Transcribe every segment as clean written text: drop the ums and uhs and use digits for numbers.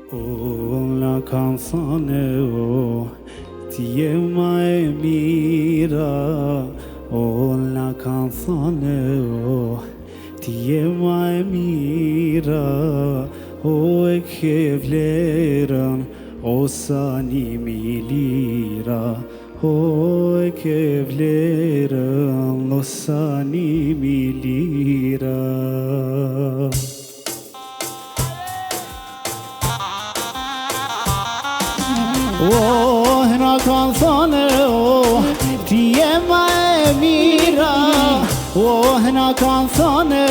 La canzone ti è mai mira, la canzone ti è mai mira, e che vleran osani milira, e che vleran osani milira. Una canzone ti è mai mira, una canzone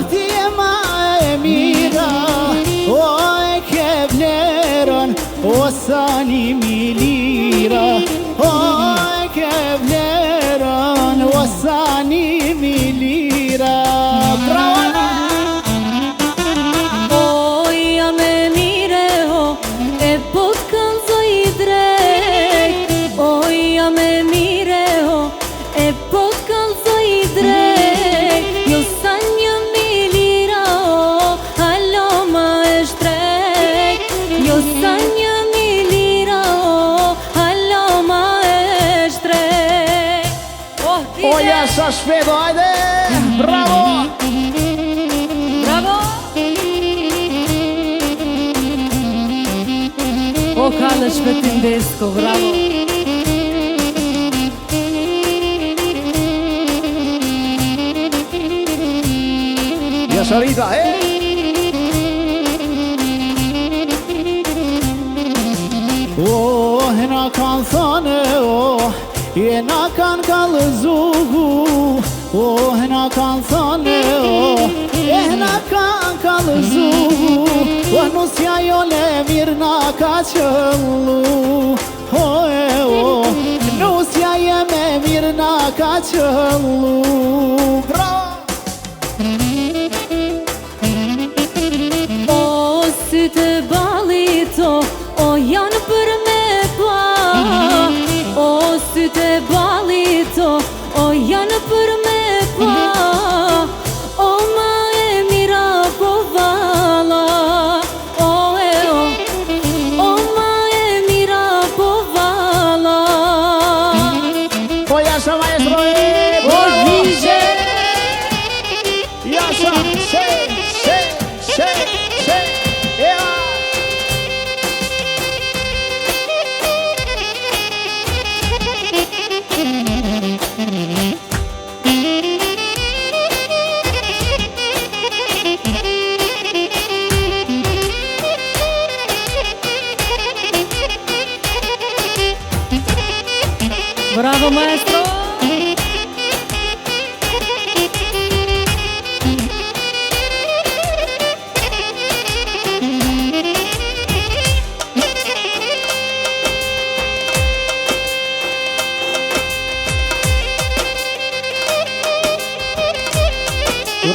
ti è mai mira, e che vleran osani milira, e che vleran osani milira. Olha essa shpejt, bravo! Bravo! O kallë shpetim Desko, bravo! Jasharita, na canzone e na can calzugu, na canzone e na can calzugu, nu sia io le mirna cacelu, nu sia io me mirna cacelu. O sytë balito, o janë për me pa. O sytë balito, o janë për me pa. O ma e mira po vala. O ma e mira po vala. O jasha maestro O vizhe. Jasha, Bravo maestro!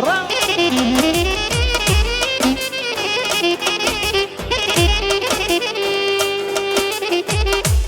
Bravo!